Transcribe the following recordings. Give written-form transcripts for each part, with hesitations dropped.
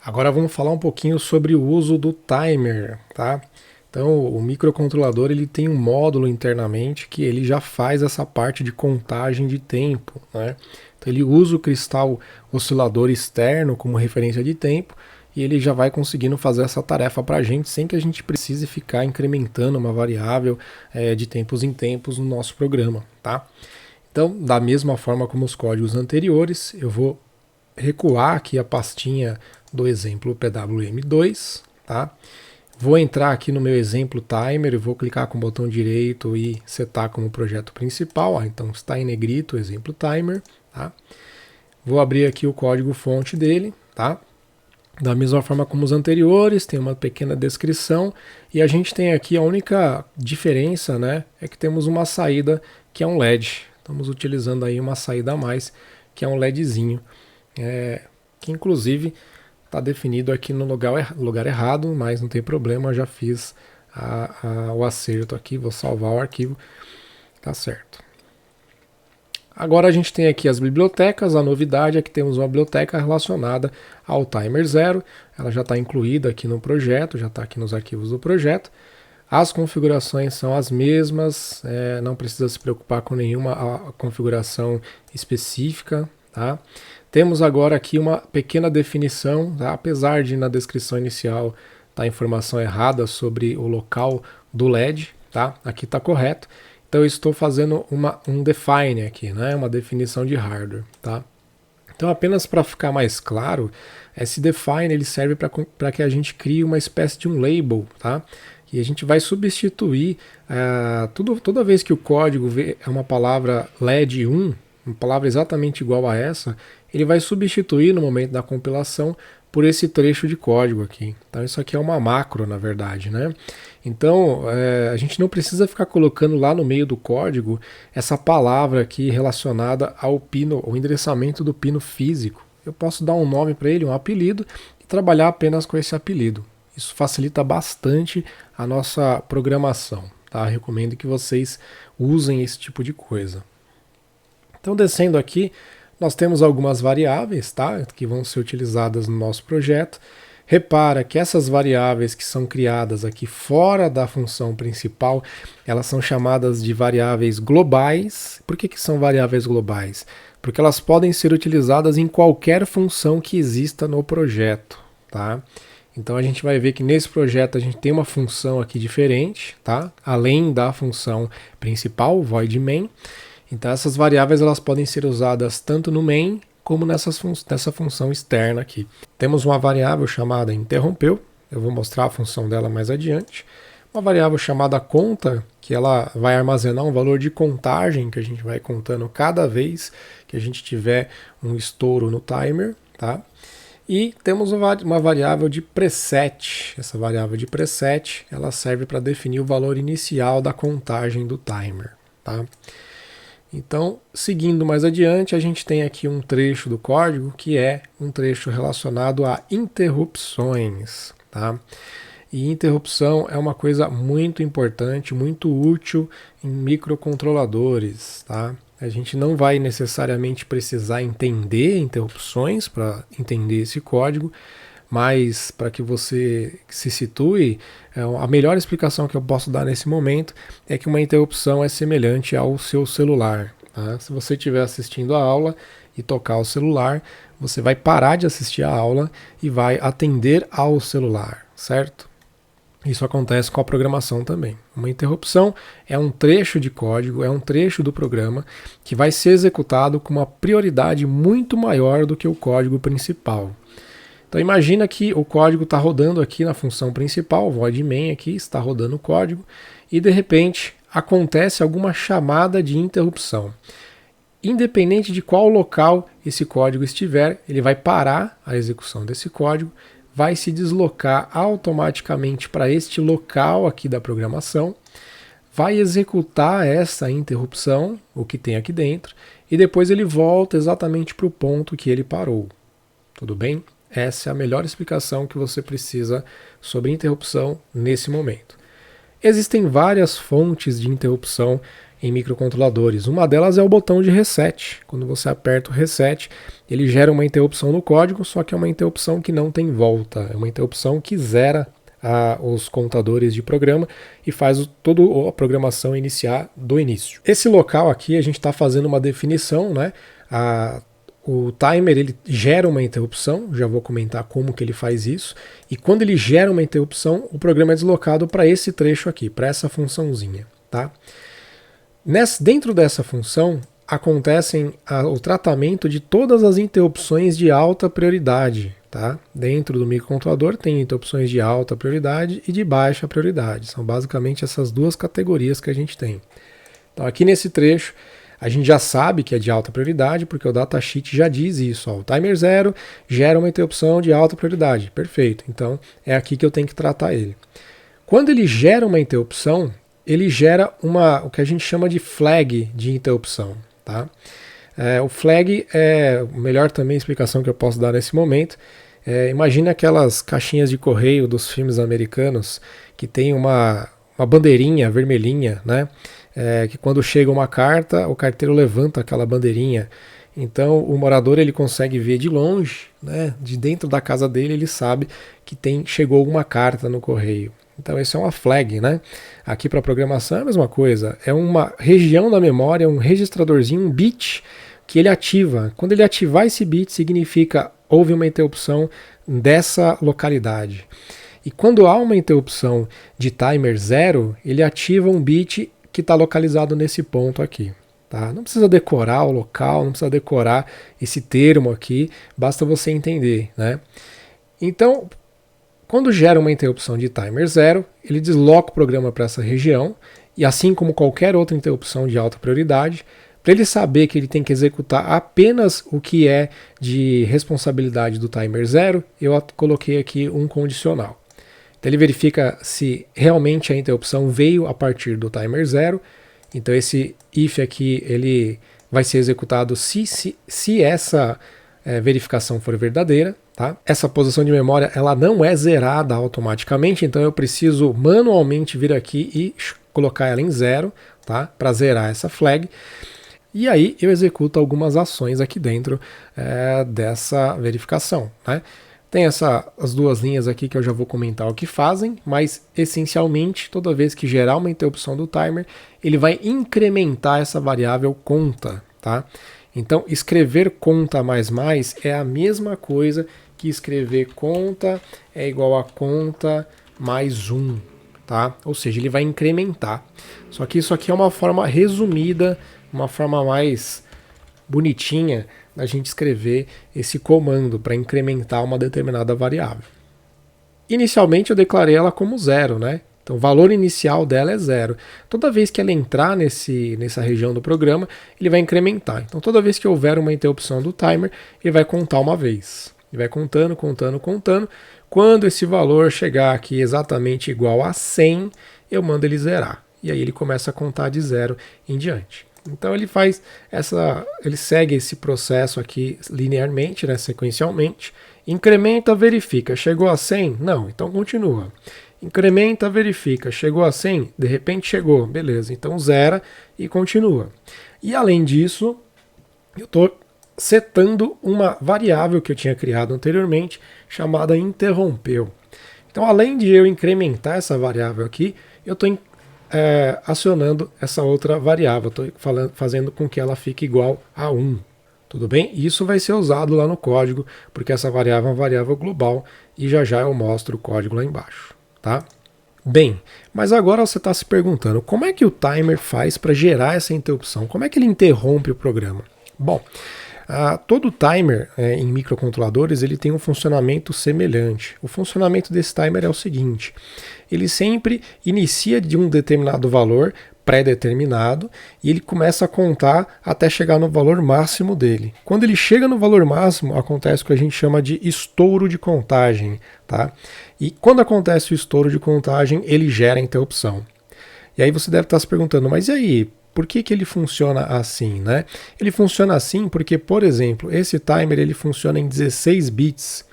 Agora vamos falar um pouquinho sobre o uso do timer, tá? Então, o microcontrolador ele tem um módulo internamente que ele já faz essa parte de contagem de tempo, né? Então, ele usa o cristal oscilador externo como referência de tempo e ele já vai conseguindo fazer essa tarefa para a gente sem que a gente precise ficar incrementando uma variável de tempos em tempos no nosso programa, tá? Então, da mesma forma como os códigos anteriores, eu vou recuar aqui a pastinha do exemplo PWM2, tá? Vou entrar aqui no meu exemplo timer, eu vou clicar com o botão direito e setar como projeto principal, ó, então está em negrito o exemplo timer, tá? Vou abrir aqui o código fonte dele, tá? Da mesma forma como os anteriores, tem uma pequena descrição e a gente tem aqui a única diferença, né, é que temos uma saída que é um LED. Estamos utilizando aí uma saída a mais, que é um LEDzinho, que inclusive está definido aqui no lugar errado, mas não tem problema, eu já fiz o acerto aqui, vou salvar o arquivo, tá certo. Agora a gente tem aqui as bibliotecas, a novidade é que temos uma biblioteca relacionada ao Timer Zero, ela já está incluída aqui no projeto, já está aqui nos arquivos do projeto. As configurações são as mesmas, não precisa se preocupar com nenhuma configuração específica, tá? Temos agora aqui uma pequena definição, tá? Apesar de na descrição inicial tá a informação errada sobre o local do LED, tá? Aqui está correto. Então eu estou fazendo um define aqui, né? Uma definição de hardware, tá? Então apenas para ficar mais claro, esse define ele serve para que a gente crie uma espécie de um label, tá? E a gente vai substituir toda vez que o código vê uma palavra LED 1, uma palavra exatamente igual a essa, ele vai substituir no momento da compilação por esse trecho de código aqui. Então isso aqui é uma macro, na verdade, né? Então a gente não precisa ficar colocando lá no meio do código essa palavra aqui relacionada ao pino, o endereçamento do pino físico. Eu posso dar um nome para ele, um apelido, e trabalhar apenas com esse apelido. Isso facilita bastante a nossa programação, tá? Recomendo que vocês usem esse tipo de coisa. Então, descendo aqui, nós temos algumas variáveis, tá? Que vão ser utilizadas no nosso projeto. Repara que essas variáveis que são criadas aqui fora da função principal, elas são chamadas de variáveis globais. Por que são variáveis globais? Porque elas podem ser utilizadas em qualquer função que exista no projeto, tá? Então a gente vai ver que nesse projeto a gente tem uma função aqui diferente, tá? Além da função principal, void main. Então essas variáveis elas podem ser usadas tanto no main como nessa função externa aqui. Temos uma variável chamada interrompeu, eu vou mostrar a função dela mais adiante. Uma variável chamada conta, que ela vai armazenar um valor de contagem que a gente vai contando cada vez que a gente tiver um estouro no timer, tá? E temos uma variável de preset. Essa variável de preset ela serve para definir o valor inicial da contagem do timer, tá? Então, seguindo mais adiante, a gente tem aqui um trecho do código que é um trecho relacionado a interrupções, tá? E interrupção é uma coisa muito importante, muito útil em microcontroladores, tá? A gente não vai necessariamente precisar entender interrupções para entender esse código, mas para que você se situe, a melhor explicação que eu posso dar nesse momento é que uma interrupção é semelhante ao seu celular, tá? Se você estiver assistindo a aula e tocar o celular, você vai parar de assistir a aula e vai atender ao celular, certo? Isso acontece com a programação também. Uma interrupção é um trecho de código, é um trecho do programa que vai ser executado com uma prioridade muito maior do que o código principal. Então imagina que o código está rodando aqui na função principal, o void main aqui está rodando o código, e de repente acontece alguma chamada de interrupção. Independente de qual local esse código estiver, ele vai parar a execução desse código, vai se deslocar automaticamente para este local aqui da programação, vai executar essa interrupção, o que tem aqui dentro, e depois ele volta exatamente para o ponto que ele parou. Tudo bem? Essa é a melhor explicação que você precisa sobre interrupção nesse momento. Existem várias fontes de interrupção em microcontroladores. Uma delas é o botão de reset. Quando você aperta o reset, ele gera uma interrupção no código, só que é uma interrupção que não tem volta. É uma interrupção que zera os contadores de programa e faz toda a programação iniciar do início. Esse local aqui a gente está fazendo uma definição, né? O timer ele gera uma interrupção, já vou comentar como que ele faz isso, e quando ele gera uma interrupção, o programa é deslocado para esse trecho aqui, para essa funçãozinha. Tá? Dentro dessa função acontecem o tratamento de todas as interrupções de alta prioridade. Tá? Dentro do microcontrolador tem interrupções de alta prioridade e de baixa prioridade. São basicamente essas duas categorias que a gente tem. Então aqui nesse trecho a gente já sabe que é de alta prioridade, porque o datasheet já diz isso. Ó, o timer 0 gera uma interrupção de alta prioridade. Perfeito. Então é aqui que eu tenho que tratar ele. Quando ele gera uma interrupção, ele gera o que a gente chama de flag de interrupção. Tá? O flag é a melhor também explicação que eu posso dar nesse momento. Imagina aquelas caixinhas de correio dos filmes americanos que tem uma bandeirinha vermelhinha, né? Que quando chega uma carta, o carteiro levanta aquela bandeirinha. Então o morador ele consegue ver de longe, né? De dentro da casa dele ele sabe que chegou alguma carta no correio. Então isso é uma flag, né? Aqui para programação é a mesma coisa. É uma região da memória, um registradorzinho, um bit que ele ativa. Quando ele ativar esse bit, significa houve uma interrupção dessa localidade. E quando há uma interrupção de timer 0, ele ativa um bit que está localizado nesse ponto aqui. Tá? Não precisa decorar o local, não precisa decorar esse termo aqui, basta você entender. Né? Então, quando gera uma interrupção de timer 0, ele desloca o programa para essa região, e assim como qualquer outra interrupção de alta prioridade, para ele saber que ele tem que executar apenas o que é de responsabilidade do timer 0, eu coloquei aqui um condicional. Então ele verifica se realmente a interrupção veio a partir do timer 0. Então esse if aqui ele vai ser executado se essa verificação for verdadeira. Tá? Essa posição de memória ela não é zerada automaticamente, então eu preciso manualmente vir aqui e colocar ela em 0, tá? Para zerar essa flag. E aí eu executo algumas ações aqui dentro dessa verificação. Né? Tem as duas linhas aqui que eu já vou comentar o que fazem, mas essencialmente toda vez que gerar uma interrupção do timer, ele vai incrementar essa variável conta. Tá? Então escrever conta mais é a mesma coisa que escrever conta é igual a conta mais 1. Tá? Ou seja, ele vai incrementar. Só que isso aqui é uma forma resumida, uma forma mais bonitinha da gente escrever esse comando para incrementar uma determinada variável. Inicialmente eu declarei ela como 0, né? Então o valor inicial dela é 0. Toda vez que ela entrar nessa região do programa, ele vai incrementar. Então toda vez que houver uma interrupção do timer, ele vai contar uma vez. Ele vai contando, contando, contando. Quando esse valor chegar aqui exatamente igual a 100, eu mando ele zerar. E aí ele começa a contar de 0 em diante. Então ele ele segue esse processo aqui linearmente, né, sequencialmente, incrementa, verifica, chegou a 100? Não, então continua. Incrementa, verifica, chegou a 100? De repente chegou, beleza, então zera e continua. E além disso, eu estou setando uma variável que eu tinha criado anteriormente, chamada interrompeu. Então além de eu incrementar essa variável aqui, eu estou acionando essa outra variável, estou fazendo com que ela fique igual a 1. Tudo bem? Isso vai ser usado lá no código, porque essa variável é uma variável global e já eu mostro o código lá embaixo. Tá? Bem, mas agora você está se perguntando como é que o timer faz para gerar essa interrupção? Como é que ele interrompe o programa? Bom, todo timer em microcontroladores ele tem um funcionamento semelhante. O funcionamento desse timer é o seguinte: ele sempre inicia de um determinado valor pré-determinado e ele começa a contar até chegar no valor máximo dele. Quando ele chega no valor máximo, acontece o que a gente chama de estouro de contagem. Tá? E quando acontece o estouro de contagem, ele gera a interrupção. E aí você deve estar se perguntando, mas e aí? Por que ele funciona assim, né? Ele funciona assim porque, por exemplo, esse timer ele funciona em 16 bits.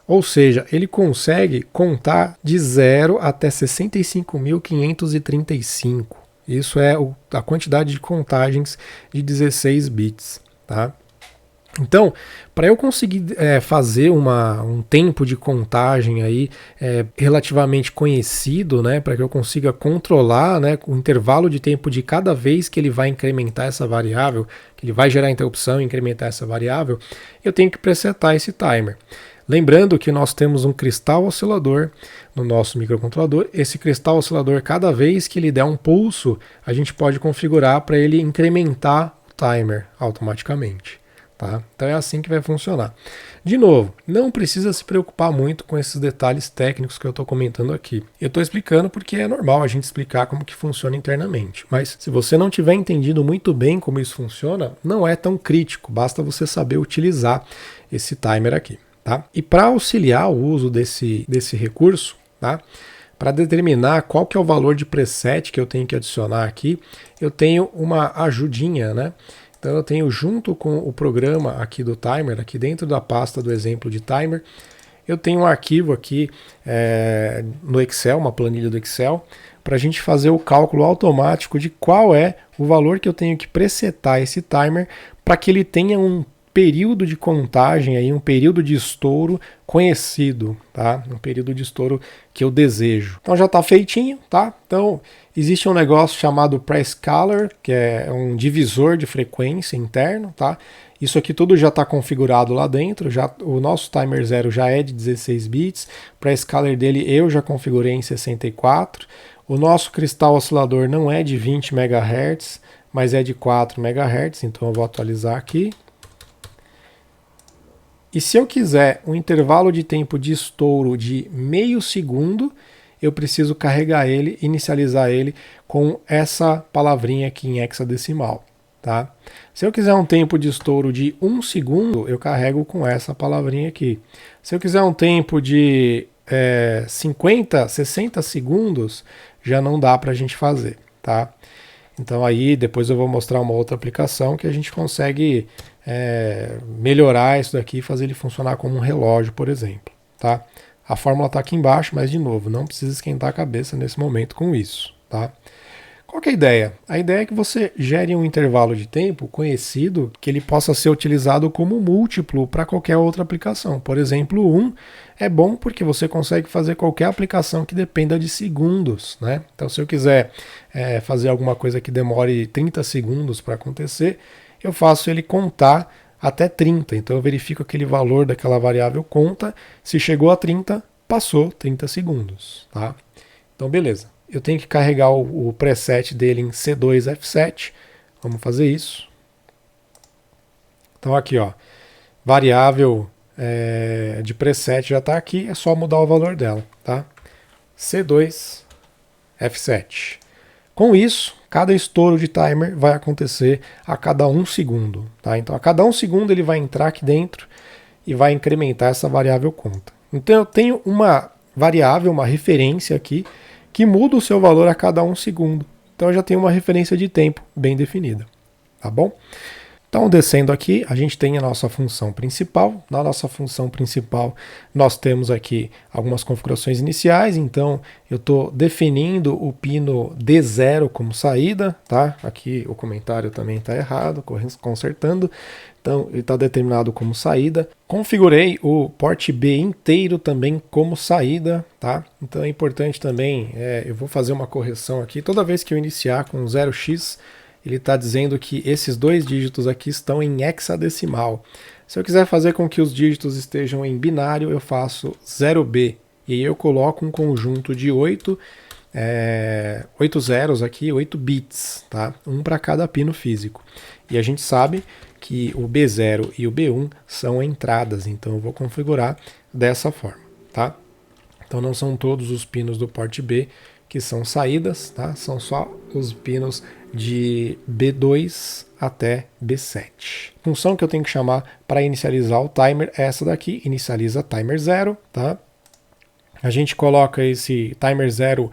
Ou seja, ele consegue contar de 0 até 65.535. Isso é a quantidade de contagens de 16 bits, tá? Então, para eu conseguir fazer um tempo de contagem aí relativamente conhecido, né, para que eu consiga controlar, né, o intervalo de tempo de cada vez que ele vai incrementar essa variável, que ele vai gerar interrupção e incrementar essa variável, eu tenho que presetar esse timer. Lembrando que nós temos um cristal oscilador no nosso microcontrolador. Esse cristal oscilador, cada vez que ele der um pulso, a gente pode configurar para ele incrementar o timer automaticamente. Tá? Então é assim que vai funcionar. De novo, não precisa se preocupar muito com esses detalhes técnicos que eu estou comentando aqui. Eu estou explicando porque é normal a gente explicar como que funciona internamente. Mas se você não tiver entendido muito bem como isso funciona, não é tão crítico. Basta você saber utilizar esse timer aqui. Tá? E para auxiliar o uso desse recurso, tá? Para determinar qual que é o valor de preset que eu tenho que adicionar aqui, eu tenho uma ajudinha, né? Então eu tenho junto com o programa aqui do timer, aqui dentro da pasta do exemplo de timer, eu tenho um arquivo aqui no Excel, uma planilha do Excel, para a gente fazer o cálculo automático de qual é o valor que eu tenho que presetar esse timer para que ele tenha um período de contagem, aí, um período de estouro conhecido, tá? Um período de estouro que eu desejo. Então já está feitinho, tá? Então existe um negócio chamado prescaler, que é um divisor de frequência interno, tá? Isso aqui tudo já está configurado lá dentro, o nosso timer 0 já é de 16 bits, o prescaler dele eu já configurei em 64, o nosso cristal oscilador não é de 20 MHz, mas é de 4 MHz, então eu vou atualizar aqui. E se eu quiser um intervalo de tempo de estouro de meio segundo, eu preciso carregar ele, inicializar ele com essa palavrinha aqui em hexadecimal. Tá? Se eu quiser um tempo de estouro de 1 segundo, eu carrego com essa palavrinha aqui. Se eu quiser um tempo de 50, 60 segundos, já não dá para a gente fazer. Tá? Então aí depois eu vou mostrar uma outra aplicação que a gente consegue melhorar isso daqui e fazer ele funcionar como um relógio, por exemplo. Tá? A fórmula está aqui embaixo, mas de novo, não precisa esquentar a cabeça nesse momento com isso. Tá? Qual que é a ideia? A ideia é que você gere um intervalo de tempo conhecido que ele possa ser utilizado como múltiplo para qualquer outra aplicação. Por exemplo, 1 é bom porque você consegue fazer qualquer aplicação que dependa de segundos. Né? Então, se eu quiser fazer alguma coisa que demore 30 segundos para acontecer, eu faço ele contar até 30. Então, eu verifico aquele valor daquela variável conta. Se chegou a 30, passou 30 segundos. Tá? Então, beleza. Eu tenho que carregar o preset dele em C2F7. Vamos fazer isso. Então aqui, ó, variável de preset já está aqui, é só mudar o valor dela, tá? C2F7. Com isso, cada estouro de timer vai acontecer a cada 1 segundo, tá? Então a cada 1 segundo ele vai entrar aqui dentro e vai incrementar essa variável conta. Então eu tenho uma variável, uma referência aqui, que muda o seu valor a cada 1 segundo. Então eu já tenho uma referência de tempo bem definida. Tá bom? Então, descendo aqui, a gente tem a nossa função principal. Na nossa função principal, nós temos aqui algumas configurações iniciais. Então, eu estou definindo o pino D0 como saída. Tá? Aqui o comentário também está errado, consertando. Então, ele está determinado como saída. Configurei o port B inteiro também como saída. Tá? Então, é importante também, eu vou fazer uma correção aqui. Toda vez que eu iniciar com 0x, ele está dizendo que esses 2 dígitos aqui estão em hexadecimal. Se eu quiser fazer com que os dígitos estejam em binário, eu faço 0b. E aí eu coloco um conjunto de 8 zeros aqui, 8 bits, tá? Um para cada pino físico. E a gente sabe que o B0 e o B1 são entradas, então eu vou configurar dessa forma. Tá? Então não são todos os pinos do port B que são saídas, tá? São só os pinos de B2 até B7. A função que eu tenho que chamar para inicializar o timer é essa daqui, inicializa timer 0, tá? A gente coloca esse timer 0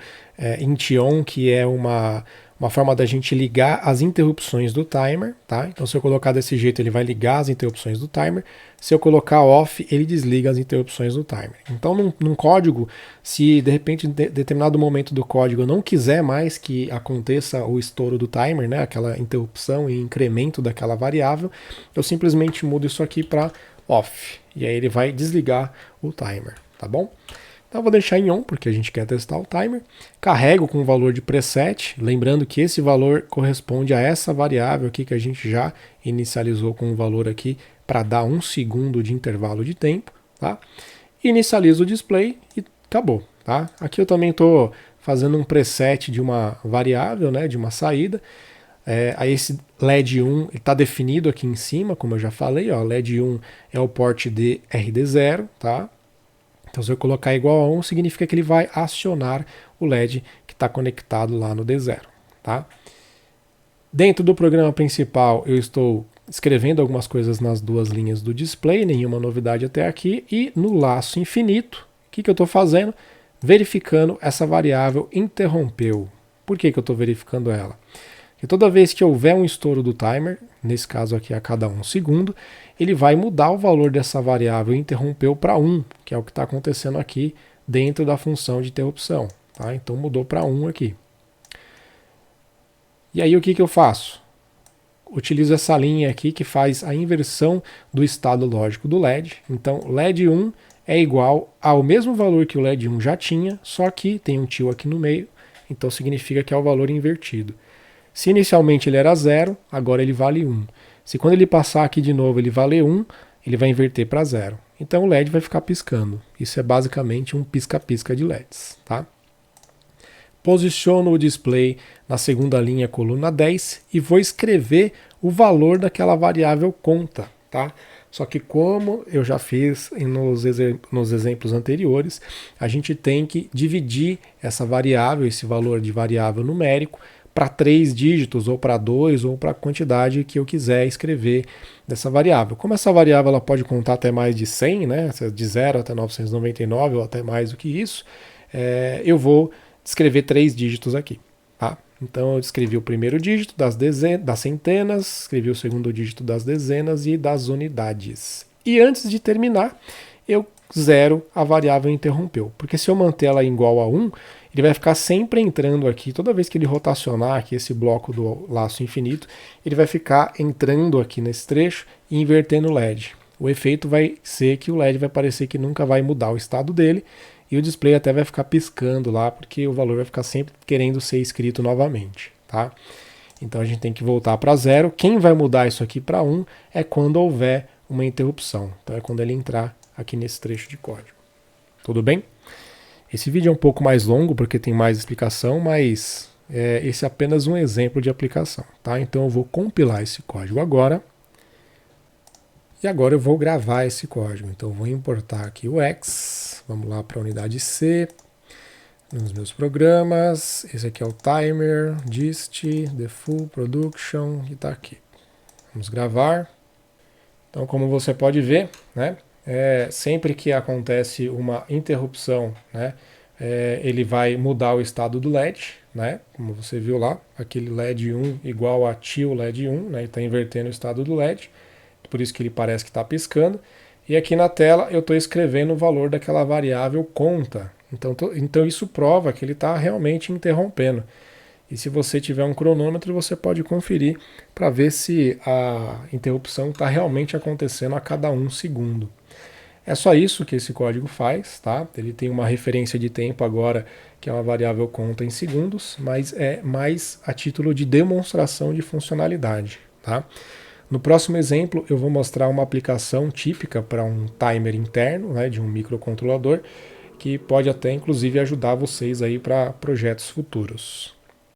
int on, que é uma uma forma da gente ligar as interrupções do timer, tá? Então se eu colocar desse jeito ele vai ligar as interrupções do timer, se eu colocar off ele desliga as interrupções do timer. Então num código, se de repente em determinado momento do código eu não quiser mais que aconteça o estouro do timer, né, aquela interrupção e incremento daquela variável, eu simplesmente mudo isso aqui para off, e aí ele vai desligar o timer, tá bom? Então eu vou deixar em on, porque a gente quer testar o timer. Carrego com o valor de preset, lembrando que esse valor corresponde a essa variável aqui que a gente já inicializou com o valor aqui para dar 1 segundo de intervalo de tempo, tá? Inicializo o display e acabou, tá? Aqui eu também estou fazendo um preset de uma variável, né, de uma saída. Aí esse LED 1 está definido aqui em cima, como eu já falei, ó, LED 1 é o port de RD0, tá? Então se eu colocar igual a 1, significa que ele vai acionar o LED que está conectado lá no D0. Tá? Dentro do programa principal eu estou escrevendo algumas coisas nas duas linhas do display, nenhuma novidade até aqui, e no laço infinito, o que eu estou fazendo? Verificando essa variável interrompeu. Por que eu estou verificando ela? Porque toda vez que houver um estouro do timer, nesse caso aqui a cada 1 segundo, ele vai mudar o valor dessa variável interrompeu para 1, que é o que está acontecendo aqui dentro da função de interrupção. Tá? Então mudou para 1 aqui. E aí o que eu faço? Utilizo essa linha aqui que faz a inversão do estado lógico do LED. Então LED 1 é igual ao mesmo valor que o LED 1 já tinha, só que tem um tio aqui no meio, então significa que é o valor invertido. Se inicialmente ele era 0, agora ele vale 1. Se quando ele passar aqui de novo ele valer 1, ele vai inverter para 0. Então o LED vai ficar piscando. Isso é basicamente um pisca-pisca de LEDs. Tá? Posiciono o display na segunda linha, coluna 10, e vou escrever o valor daquela variável conta. Tá? Só que como eu já fiz nos exemplos anteriores, a gente tem que dividir essa variável, esse valor de variável numérico, para 3 dígitos, ou para 2, ou para a quantidade que eu quiser escrever dessa variável. Como essa variável ela pode contar até mais de 100, né, de 0 até 999, ou até mais do que isso, eu vou escrever 3 dígitos aqui. Tá? Então eu escrevi o primeiro dígito das centenas, escrevi o segundo dígito das dezenas e das unidades. E antes de terminar, eu zero a variável interrompeu, porque se eu manter ela igual a 1, ele vai ficar sempre entrando aqui, toda vez que ele rotacionar aqui esse bloco do laço infinito, ele vai ficar entrando aqui nesse trecho e invertendo o LED. O efeito vai ser que o LED vai parecer que nunca vai mudar o estado dele, e o display até vai ficar piscando lá, porque o valor vai ficar sempre querendo ser escrito novamente. Tá? Então a gente tem que voltar para 0. Quem vai mudar isso aqui para 1 é quando houver uma interrupção. Então é quando ele entrar aqui nesse trecho de código. Tudo bem? Esse vídeo é um pouco mais longo porque tem mais explicação, mas esse é apenas um exemplo de aplicação. Tá? Então eu vou compilar esse código agora. E agora eu vou gravar esse código. Então eu vou importar aqui o X. Vamos lá para a unidade C. Nos meus programas. Esse aqui é o timer, dist, the full production e está aqui. Vamos gravar. Então como você pode ver, né? Sempre que acontece uma interrupção, né, ele vai mudar o estado do LED, né, como você viu lá, aquele LED 1 igual a tio LED 1, né, ele está invertendo o estado do LED, por isso que ele parece que está piscando, e aqui na tela eu estou escrevendo o valor daquela variável conta, então isso prova que ele está realmente interrompendo. E se você tiver um cronômetro, você pode conferir para ver se a interrupção está realmente acontecendo a cada 1 segundo. É só isso que esse código faz, tá? Ele tem uma referência de tempo agora, que é uma variável conta em segundos, mas é mais a título de demonstração de funcionalidade, tá? No próximo exemplo, eu vou mostrar uma aplicação típica para um timer interno, né, de um microcontrolador, que pode até inclusive ajudar vocês aí para projetos futuros.